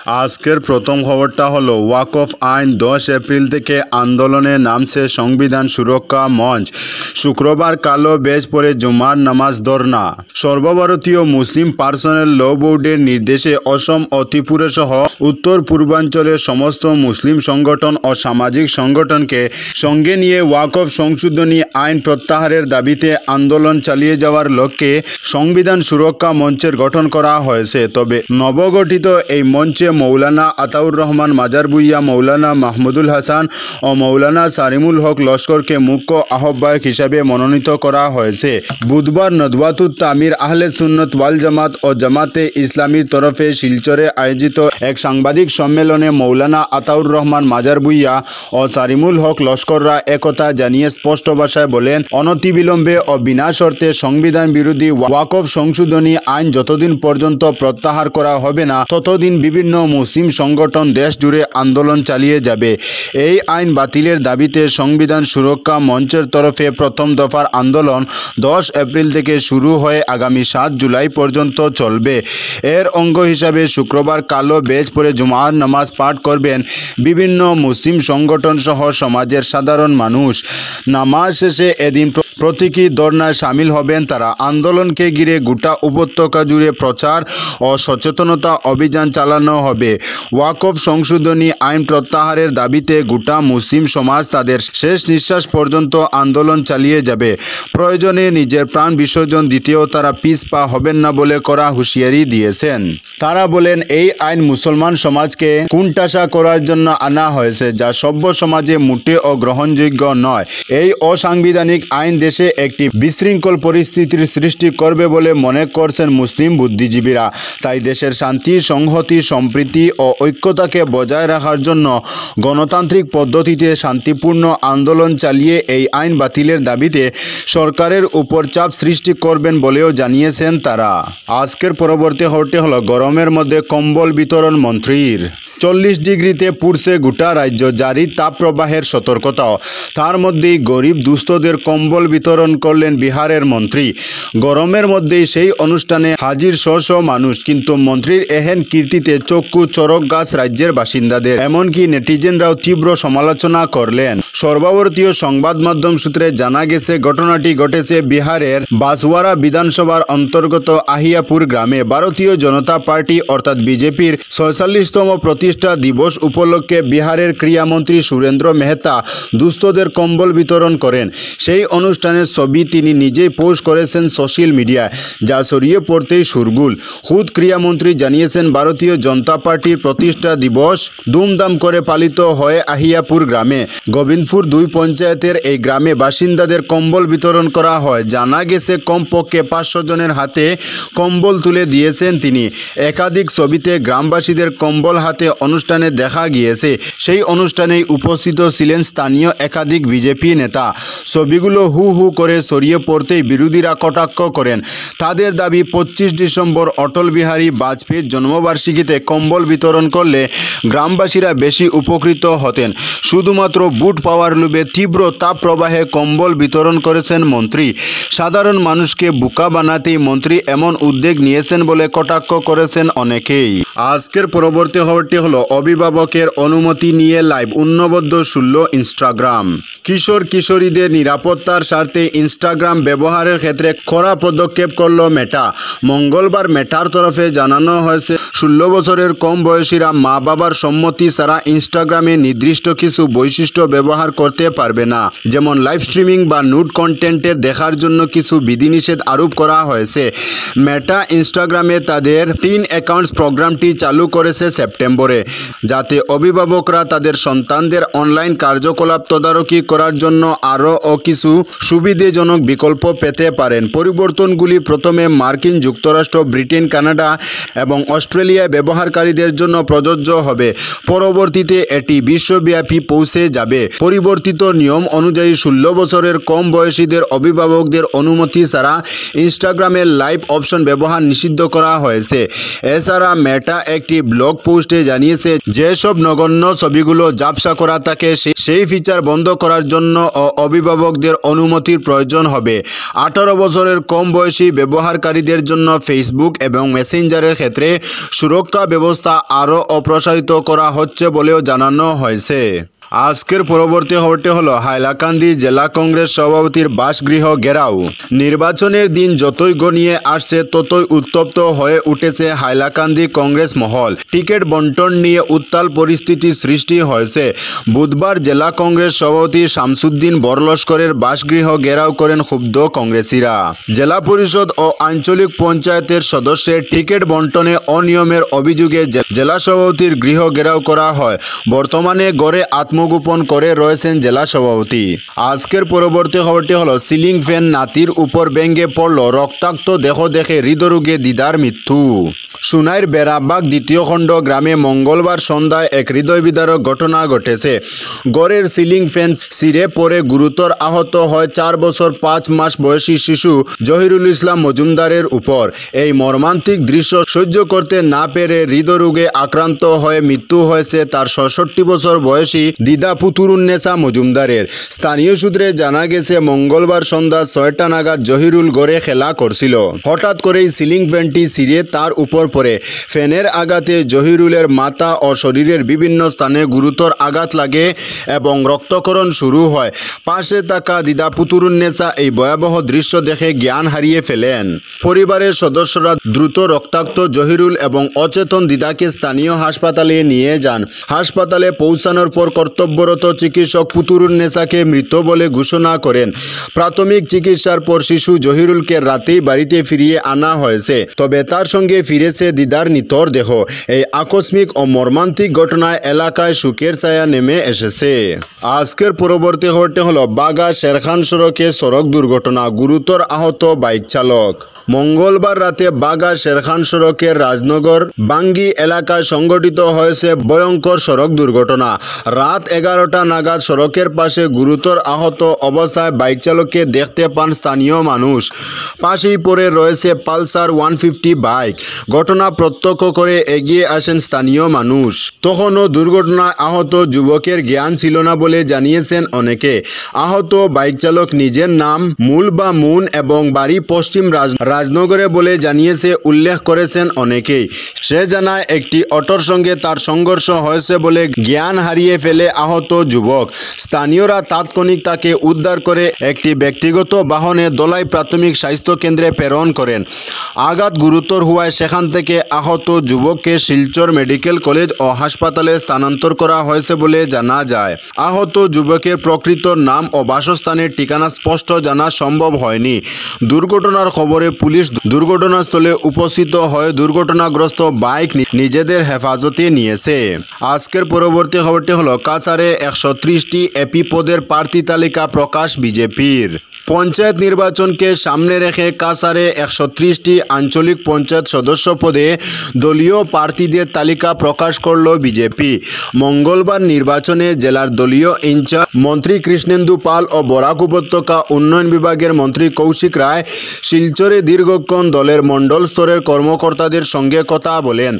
আজকের প্রথম খবরটা হলো ওয়াকফ আইন 10 এপ্রিল থেকে আন্দোলনে নামছে সংবিধান সুরক্ষা মঞ্চ। শুক্রবার কালো বেজ পরে জুমার নামাজ ধর্না। সর্বভারতীয় মুসলিম পার্সোনেল ল বোর্ডের নির্দেশে অসম ও ত্রিপুরা সহ উত্তর পূর্বাঞ্চলের সমস্ত মুসলিম সংগঠন ও সামাজিক সংগঠনকে সঙ্গে নিয়ে ওয়াকফ সংশোধনী আইন প্রত্যাহারের দাবিতে আন্দোলন চালিয়ে যাওয়ার লক্ষ্যে সংবিধান সুরক্ষা মঞ্চের গঠন করা হয়েছে। তবে নবগঠিত এই মঞ্চে মৌলানা আতাউর রহমান মাজার ভূঁইয়া, মৌলানা মাহমুদুল হাসান ও মৌলানা সারিমুল হক লস্করকে মুখ্য আহ্বায়ক হিসাবে মনোনীত করা হয়েছে। বুধবার নদওয়াতুত তামির আহলে সুন্নত ওয়াল জামাত ও জামাতে ইসলামীর তরফে শিলচরে আয়োজিত এক সাংবাদিক সম্মেলনে মৌলানা আতাউর রহমান মাজার ভূঁইয়া ও সারিমুল হক লস্কররা একথা জানিয়ে স্পষ্ট ভাষায় বলেন, অনতিবিলম্বে ও বিনা শর্তে সংবিধান বিরোধী ওয়াকফ সংশোধনী আইন যতদিন পর্যন্ত প্রত্যাহার করা হবে না ততদিন বিভিন্ন মুসলিম সংগঠন দেশ জুড়ে আন্দোলন চালিয়ে যাবে। এই আইন বাতিলের দাবিতে সংবিধান সুরক্ষা মঞ্চের তরফে প্রথম দফার আন্দোলন 10 এপ্রিল থেকে শুরু হয়ে আগামী 7 জুলাই পর্যন্ত চলবে। এর অঙ্গ হিসাবে শুক্রবার কালো বেজ পরে জুমার নামাজ পাঠ করবেন বিভিন্ন মুসলিম সংগঠন সহ সমাজের সাধারণ মানুষ। নামাজ শেষে এদিন প্রতীকী ধর্নায় সামিল হবেন তারা। আন্দোলনকে ঘিরে গোটা উপত্যকা জুড়ে প্রচার ও সচেতনতা অভিযান চালানো হবে। ওয়াকফ সংশোধনী আইন প্রত্যাহারের দাবিতে গোটা মুসলিম সমাজ তাদের শেষ নিঃশ্বাস পর্যন্ত আন্দোলন চালিয়ে যাবে। প্রয়োজনে নিজের প্রাণ বিসর্জন দিতেও তারা পিছপা হবেন না বলে কড়া হুঁশিয়ারি দিয়েছেন। তারা বলেন, এই আইন মুসলমান সমাজকে কুণ্ঠাসা করার জন্য আনা হয়েছে, যা সভ্য সমাজে মোটেও গ্রহণযোগ্য নয়। এই অসাংবিধানিক আইন দেশে একটি বিশৃঙ্খল পরিস্থিতির সৃষ্টি করবে বলে মনে করছেন মুসলিম বুদ্ধিজীবীরা। তাই দেশের শান্তি, সংহতি, সম্প্রীতি ও ঐক্যতাকে বজায় রাখার জন্য গণতান্ত্রিক পদ্ধতিতে শান্তিপূর্ণ আন্দোলন চালিয়ে এই আইন বাতিলের দাবিতে সরকারের উপর চাপ সৃষ্টি করবেন বলেও জানিয়েছেন তারা। আজকের পরবর্তী খবরটি হলো গরমের মধ্যে কম্বল বিতরণ মন্ত্রীর। 40 ডিগ্রিতে পুড়ছে গোটা রাজ্য, জারি তাপপ্রবাহের সতর্কতাও। তার মধ্যেই গরিব দুস্থদের কম্বল বিতরণ করলেন বিহারের মন্ত্রী। গরমের মধ্যেই সেই অনুষ্ঠানে হাজির শ শ মানুষ, কিন্তু মন্ত্রীর এহেন কীর্তিতে চক্ষু চরক গাছ রাজ্যের বাসিন্দাদের। এমনকি নেটিজেনরাও তীব্র সমালোচনা করলেন। সর্বভারতীয় সংবাদ মাধ্যম সূত্রে জানা গেছে, ঘটনাটি ঘটেছে বিহারের বাঁশওয়ারা বিধানসভার অন্তর্গত আহিয়াপুর গ্রামে। ভারতীয় জনতা পার্টি অর্থাৎ বিজেপির 46তম প্রতিষ্ঠা দিবস উপলক্ষে বিহারের ক্রীড়ামন্ত্রী সুরেন্দ্র মেহতা দুস্থদের কম্বল বিতরণ করেন। সেই অনুষ্ঠানের ছবি তিনি নিজেই পোস্ট করেছেন সোশ্যাল মিডিয়ায়, যা ছড়িয়ে পড়তেই শোরগোল। খুদ ক্রীড়ামন্ত্রী জানিয়েছেন, ভারতীয় জনতা পার্টির প্রতিষ্ঠা দিবস ধুমধাম করে পালিত হয় আহিয়াপুর গ্রামে। গোবিন্দপুর 2 পঞ্চায়েতের এই গ্রামে বাসিন্দাদের কম্বল বিতরণ করা হয়। জানা গেছে, কমপক্ষে 500 জনের হাতে কম্বল তুলে দিয়েছেন তিনি। একাধিক ছবিতে গ্রামবাসীদের কম্বল হাতে অনুষ্ঠানে দেখা গিয়েছে। সেই অনুষ্ঠানেই উপস্থিত ছিলেন স্থানীয় একাধিক বিজেপি নেতা। ছবিগুলো হু হু করে ছড়িয়ে পড়তেই বিরোধীরা কটাক্ষ করেন। তাদের দাবি, 25 ডিসেম্বর অটল বিহারী বাজপেয়ীর জন্মবার্ষিকীতে কম্বল বিতরণ করলে গ্রামবাসীরা বেশি উপকৃত হতেন। শুধুমাত্র বুট পাওয়ার লোভে তীব্র তাপ প্রবাহে কম্বল বিতরণ করেছেন মন্ত্রী। সাধারণ মানুষকে বোকা বানাতেই মন্ত্রী এমন উদ্যোগ নিয়েছেন বলে কটাক্ষ করেছেন অনেকেই। আজকের পরবর্তী খবরটি হলো অভিভাবকের অনুমতি নিয়ে লাইভ উন্নবদ্ধ শুনল ইনস্টাগ্রাম। কিশোর কিশোরীদের নিরাপত্তার স্বার্থে ইনস্টাগ্রাম ব্যবহারের ক্ষেত্রে কড়া পদক্ষেপ করল মেটা। মঙ্গলবার মেটার তরফে জানানো হয়েছে, 16 বছরের কম বয়সীরা মা বাবার সম্মতি ছাড়া ইনস্টাগ্রামে নির্দিষ্ট কিছু বৈশিষ্ট্য ব্যবহার করতে পারবে না। যেমন লাইভ স্ট্রিমিং বা নুড কন্টেন্টের দেখার জন্য কিছু বিধিনিষেধ আরোপ করা হয়েছে। মেটা ইনস্টাগ্রামে তাদের 3 অ্যাকাউন্টস প্রোগ্রামটি চালু করেছে সেপ্টেম্বরে, যাতে অভিভাবকরা তাদের সন্তানদের অনলাইন কার্যকলাপ তদারকি করার জন্য আরও কিছু সুবিধাজনক বিকল্প পেতে পারেন। পরিবর্তনগুলি প্রথমে মার্কিন যুক্তরাষ্ট্র, ব্রিটেন, কানাডা এবং অস্ট্রেলিয়ায় ব্যবহারকারীদের জন্য প্রযোজ্য হবে। পরবর্তীতে এটি বিশ্বব্যাপী পৌঁছে যাবে। পরিবর্তিত নিয়ম অনুযায়ী 16 বছরের কম বয়সীদের অভিভাবকদের অনুমতি ছাড়া ইনস্টাগ্রামের লাইভ অপশন ব্যবহার নিষিদ্ধ করা হয়েছে। এছাড়া মেটা একটি ব্লগ পোস্টে জানিয়েছে যেসব নগণ্য ছবিগুলো ঝাপসা করা থাকে সেই ফিচার বন্ধ করার জন্য অভিভাবকদের অনুমতির প্রয়োজন হবে। 18 বছরের কম বয়সী ব্যবহারকারীদের জন্য ফেসবুক এবং মেসেঞ্জারের ক্ষেত্রে সুরক্ষা ব্যবস্থা আরও অপ্রসারিত করা হচ্ছে বলেও জানানো হয়েছে। আজকের পরবর্তী খবরটি হলো হাইলাকান্দি জেলা কংগ্রেস সভাপতির বাসগৃহ ঘেরাও। নির্বাচনের দিন যতই গনিয়ে আসছে ততই উত্তপ্ত হয়ে উঠেছে হাইলাকান্দি কংগ্রেস মহল। টিকিট বন্টন নিয়ে উত্তাল পরিস্থিতি সৃষ্টি হয়েছে। বুধবার জেলা কংগ্রেস সভাপতি শামসুদ্দিন বরলস্করের বাসগৃহ ঘেরাও করেন ক্ষুব্ধ কংগ্রেসীরা। জেলা পরিষদ ও আঞ্চলিক পঞ্চায়েতের সদস্যের টিকিট বন্টনে অনিয়মের অভিযোগে জেলা সভাপতির গৃহ ঘেরাও করা হয়। বর্তমানে গড়ে আত্মগোপন করে রয়েছেন জেলা সভাপতি। আজকের পরবর্তী খবরটি হলো সিলিং ফ্যান নাতির উপর ভেঙে পড়ল, রক্তাক্ত দেহ দেখে হৃদরোগে দিদার মৃত্যু। সুনাইর বেড়াবাগ দ্বিতীয় খণ্ড গ্রামে মঙ্গলবার সন্ধ্যায় এক হৃদয় বিদারক ঘটনা ঘটেছে। গড়ের সিলিং ফ্যান ছিঁড়ে পড়ে গুরুতর আহত হয় 4 বছর 5 মাস বয়সী শিশু জহিরুল ইসলাম মজুমদারের উপর। এই মর্মান্তিক দৃশ্য সহ্য করতে না পেরে হৃদরোগে আক্রান্ত হয়ে মৃত্যু হয়েছে তার 66 বছর বয়সী দিদা পুতুরুন্নেসা মজুমদারের। স্থানীয় সূত্রে জানা গেছে মঙ্গলবার সন্ধ্যা 6টা নাগাদ জহিরুল ঘরে খেলা করছিল। হঠাৎ করেই সিলিং ফ্যানটি ছিঁড়ে তার উপর পড়ে। ফ্যানের আঘাতে জহিরুলের মাথা ও শরীরের বিভিন্ন স্থানে গুরুতর আঘাত লাগে এবং রক্তক্ষরণ শুরু হয়। পাশে থাকা দিদা পুতুরুন্নেসা এই ভয়াবহ দৃশ্য দেখে জ্ঞান হারিয়ে ফেলেন। পরিবারের সদস্যরা দ্রুত রক্তাক্ত জহিরুল এবং অচেতন দিদাকে স্থানীয় হাসপাতালে নিয়ে যান। হাসপাতালে পৌঁছানোর পর কর্তব্যরত চিকিৎসক পুতুরুন্নেসাকে মৃত বলে ঘোষণা করেন। প্রাথমিক চিকিৎসার পর শিশু জহিরুলকে রাতেই বাড়িতে ফিরিয়ে আনা হয়েছে, তবে তার সঙ্গে ফিরেছে দিদার নিথর দেহ। এই আকস্মিক ও মর্মান্তিক ঘটনায় এলাকায় শোকের ছায়া নেমে এসেছে। আজকের পরবর্তী খবরটি হলো বাগা শেরখান সড়কে সড়ক দুর্ঘটনা, গুরুতর আহত বাইক চালক। মঙ্গলবার রাতে বাগা শেরখান সড়কের রাজনগর বাঙ্গি এলাকায় সংঘটিত হয়েছে ভয়ঙ্কর সড়ক দুর্ঘটনা। রাত 11টা নাগাদ সড়কের পাশে গুরুতর আহত অবস্থায় বাইক চালককে দেখতে পান স্থানীয় মানুষ। পাশেই পড়ে রয়েছে পালসার 150 বাইক। ঘটনা প্রত্যক্ষ করে এগিয়ে আসেন স্থানীয় মানুষ। তখনও দুর্ঘটনায় আহত যুবকের জ্ঞান ছিল না বলে জানিয়েছেন অনেকে। আহত বাইক চালক নিজের নাম মূল বা মুন এবং বাড়ি পশ্চিম রাজনগরে বলে জানিয়েছে উল্লেখ করেছেন অনেকেই। সে জানায় একটি অটোর সঙ্গে তার সংঘর্ষ হয়েছে বলে জ্ঞান হারিয়ে ফেলে আহত যুবক। স্থানীয়রা তাৎক্ষণিক তাকে উদ্ধার করে একটি ব্যক্তিগত বাহনে দোলাই প্রাথমিক স্বাস্থ্য কেন্দ্রে প্রেরণ করেন। আঘাত গুরুতর হওয়ায় সেখান থেকে আহত যুবককে শিলচর মেডিকেল কলেজ ও হাসপাতালে স্থানান্তর করা হয়েছে বলে জানা যায়। আহত যুবকের প্রকৃত নাম ও বাসস্থানের ঠিকানা স্পষ্ট জানা সম্ভব হয়নি। দুর্ঘটনার খবরে পুলিশ দুর্ঘটনাস্থলে উপস্থিত হয়ে দুর্ঘটনাগ্রস্ত বাইক নিজেদের হেফাজতে নিয়েছে। আজকের পরবর্তী খবরটি হলো কাছাড়ে 130টি এপি পদের প্রার্থী তালিকা প্রকাশ বিজেপির। পঞ্চায়েত নির্বাচনকে সামনে রেখে কাছাড়ে 130টি আঞ্চলিক পঞ্চায়েত সদস্য পদে দলীয় প্রার্থীদের তালিকা প্রকাশ করল বিজেপি। মঙ্গলবার নির্বাচনে জেলার দলীয় ইনচার্জ মন্ত্রী কৃষ্ণেন্দু পাল ও বরাক উপত্যকা উন্নয়ন বিভাগের মন্ত্রী কৌশিক রায় শিলচরে দীর্ঘক্ষণ দলের মণ্ডল স্তরের কর্মকর্তাদের সঙ্গে কথা বলেন।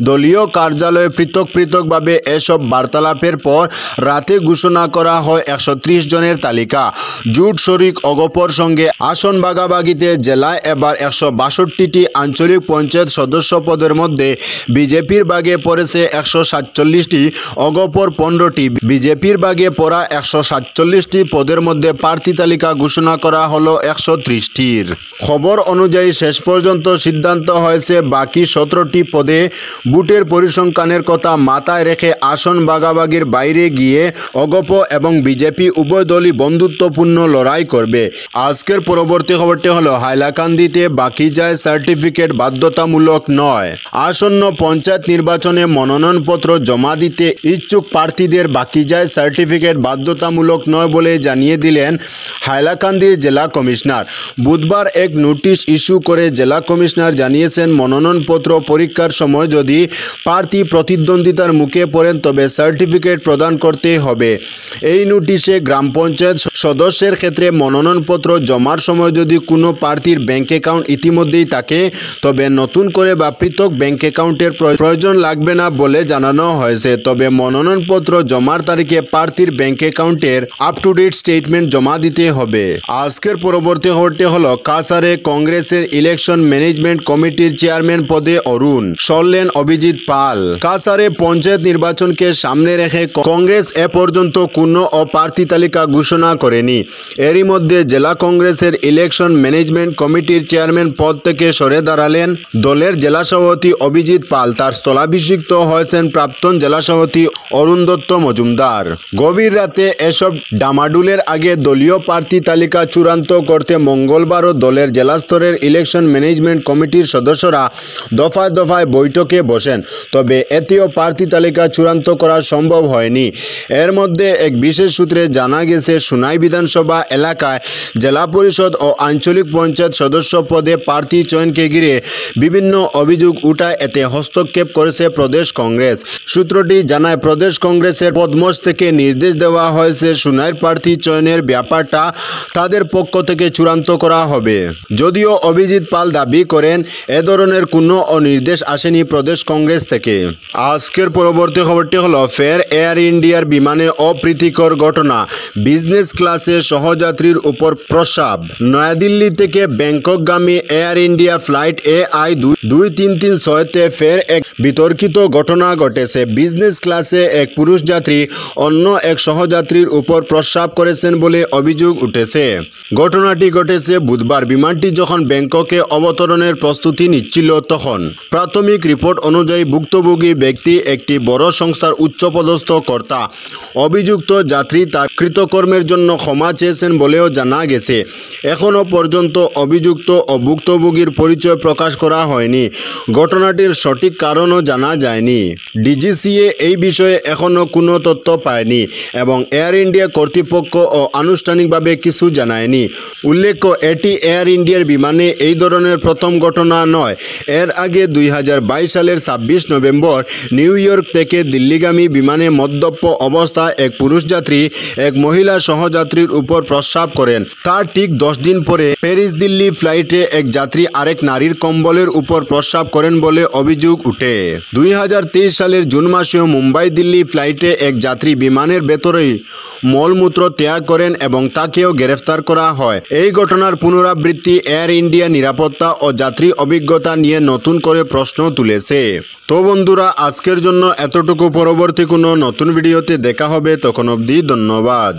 দলীয় কার্যালয়ে পৃথকভাবে এসব বার্তালাপের পর রাতে ঘোষণা করা হয় 130 জনের তালিকা। জুট শরিক অগপর সঙ্গে আসন ভাগাভাগিতে জেলায় এবার 162টি আঞ্চলিক পঞ্চায়েত সদস্য পদের মধ্যে বিজেপির ভাগে পড়েছে 147টি, অগপর 15টি। বিজেপির ভাগে পড়া 147টি পদের মধ্যে প্রার্থী তালিকা ঘোষণা করা হলো 130টির। খবর অনুযায়ী শেষ পর্যন্ত সিদ্ধান্ত হয়েছে বাকি 17টি পদে ভোটের পরিসংখ্যানের কথা মাথায় রেখে আসন ভাগাভাগির বাইরে গিয়ে অগপ এবং বিজেপি উভয় দলই বন্ধুত্বপূর্ণ লড়াই করবে। আজকের পরবর্তী খবরটি হলো হাইলাকান্দিতে বাকি যায় সার্টিফিকেট বাধ্যতামূলক নয়। আসন্ন পঞ্চায়েত নির্বাচনে মনোনয়নপত্র জমা দিতে ইচ্ছুক প্রার্থীদের বাকি যায় সার্টিফিকেট বাধ্যতামূলক নয় বলে জানিয়ে দিলেন হাইলাকান্দির জেলা কমিশনার। বুধবার এক নোটিশ ইস্যু করে জেলা কমিশনার জানিয়েছেন, মনোনয়নপত্র পরীক্ষার সময় যদি প্রার্থী প্রতিদ্বন্দ্বিতার মুখে পড়েন তবে সার্টিফিকেট প্রদান করতে হবে। এই নোটিশে গ্রাম পঞ্চায়েত সদস্যের ক্ষেত্রে মনোনয়নপত্র জমার সময় যদি কোনো প্রার্থীর ব্যাংক অ্যাকাউন্ট ইতিমধ্যেই থাকে তবে নতুন করে বা পৃথক ব্যাংক অ্যাকাউন্টের প্রয়োজন লাগবে না বলে জানানো হয়েছে। তবে মনোনয়নপত্র জমার তারিখে প্রার্থীর ব্যাংক অ্যাকাউন্টের আপ টু ডেট স্টেটমেন্ট জমা দিতে হবে। আজকের পরবর্তী খবরটি হলো কাছাড়ে কংগ্রেসের ইলেকশন ম্যানেজমেন্ট কমিটির চেয়ারম্যান পদে অরুণ সরলেন অভিজিৎ পাল। কাছাড়ে পঞ্চায়েত নির্বাচনকে সামনে রেখে কংগ্রেস এ পর্যন্ত কোনো প্রার্থী তালিকা ঘোষণা করেনি। এরই মধ্যে জেলা কংগ্রেসের ইলেকশন ম্যানেজমেন্ট কমিটির চেয়ারম্যান পদ থেকে সরে দাঁড়ালেন দলের জেলা সভাপতি অভিজিৎ পাল। তার স্থলাভিষিক্ত হয়েছেন প্রাক্তন জেলা সভাপতি অরুণ দত্ত মজুমদার। গভীর রাতে এসব ডামাডুলের আগে দলীয় প্রার্থী তালিকা চূড়ান্ত করতে মঙ্গলবারও দলের জেলা স্তরের ইলেকশন ম্যানেজমেন্ট কমিটির সদস্যরা দফায় দফায় বৈঠকে বসেন। তবে এতেও প্রার্থী তালিকা চূড়ান্ত করা সম্ভব হয়নি। এর মধ্যে এক বিশেষ সূত্রে জানা গেছে, সোনাই বিধানসভা এলাকায় জেলা পরিষদ ও আঞ্চলিক পঞ্চায়েত সদস্য পদে প্রার্থী চয়নকে ঘিরে বিভিন্ন অভিযোগ উঠায় এতে হস্তক্ষেপ করেছে প্রদেশ কংগ্রেস। সূত্রটি জানায়, প্রদেশ কংগ্রেসের পদমস থেকে নির্দেশ দেওয়া হয়েছে সোনাইয়ের প্রার্থী চয়নের ব্যাপারটা তাদের পক্ষ থেকে চূড়ান্ত করা হবে। যদিও অভিজিৎ পাল দাবি করেন এ ধরনের কোনো নির্দেশ আসেনি প্রদেশ কংগ্রেস থেকে। আজকের পরবর্তী খবরটি হলো ফের এয়ার ইন্ডিয়ার বিমানে অপ্রীতিকর ঘটনা, বিজনেস ক্লাসে সহযাত্রীর উপর প্রস্রাব। নয়াদিল্লি থেকে ব্যাংককগামী এয়ার ইন্ডিয়া ফ্লাইট AI 2336-তে ফের এক বিতর্কিত ঘটনা ঘটেছে। বিজনেস ক্লাসে এক পুরুষ যাত্রী অন্য এক সহযাত্রীর উপর প্রস্রাব করেছেন বলে অভিযোগ উঠেছে। ঘটনাটি ঘটেছে বুধবার। বিমানটি যখন ব্যাংককে অবতরণের প্রস্তুতি নিচ্ছিল তখন প্রাথমিক রিপোর্ট অনুযায়ী ভুক্তভোগী ব্যক্তি একটি বড় সংস্থার উচ্চপদস্থ কর্তা। অভিযুক্ত যাত্রী তার কৃতকর্মের জন্য ক্ষমা চেয়েছেন বলেও জানা গেছে। এখনও পর্যন্ত অভিযুক্ত ও ভুক্তভোগীর পরিচয় প্রকাশ করা হয়নি। ঘটনাটির সঠিক কারণও জানা যায়নি। DGCA এই বিষয়ে এখনও কোনো তথ্য পায়নি এবং এয়ার ইন্ডিয়া কর্তৃপক্ষ ও আনুষ্ঠানিকভাবে কিছু জানায়নি। উল্লেখ্য, এটি এয়ার ইন্ডিয়ার বিমানে এই ধরনের প্রথম ঘটনা নয়। এর আগে 2022 সালের 26 নভেম্বর নিউ ইয়র্ক থেকে দিল্লিগামী বিমানে মদ্যপ অবস্থায় এক পুরুষ যাত্রী এক মহিলা সহযাত্রীর উপর প্রস্রাব করেন। তার ঠিক 10 দিন পরে প্যারিস দিল্লি ফ্লাইটে এক যাত্রী আরেক নারীর কম্বলের উপর প্রস্রাব করেন বলে অভিযোগ উঠে। 2023 সালের জুন মাসেও মুম্বাই দিল্লি ফ্লাইটে এক যাত্রী বিমানের ভেতরেই মলমূত্র ত্যাগ করেন এবং তাকেও গ্রেফতার করা হয়। এই ঘটনার পুনরাবৃত্তি এয়ার ইন্ডিয়া নিরাপত্তা ও যাত্রী অভিজ্ঞতা নিয়ে নতুন করে প্রশ্ন তুলেছে। তো বন্ধুরা, আজকের জন্য এতটুকু। পরবর্তী কোনো নতুন ভিডিওতে দেখা হবে, তখন অবধি ধন্যবাদ।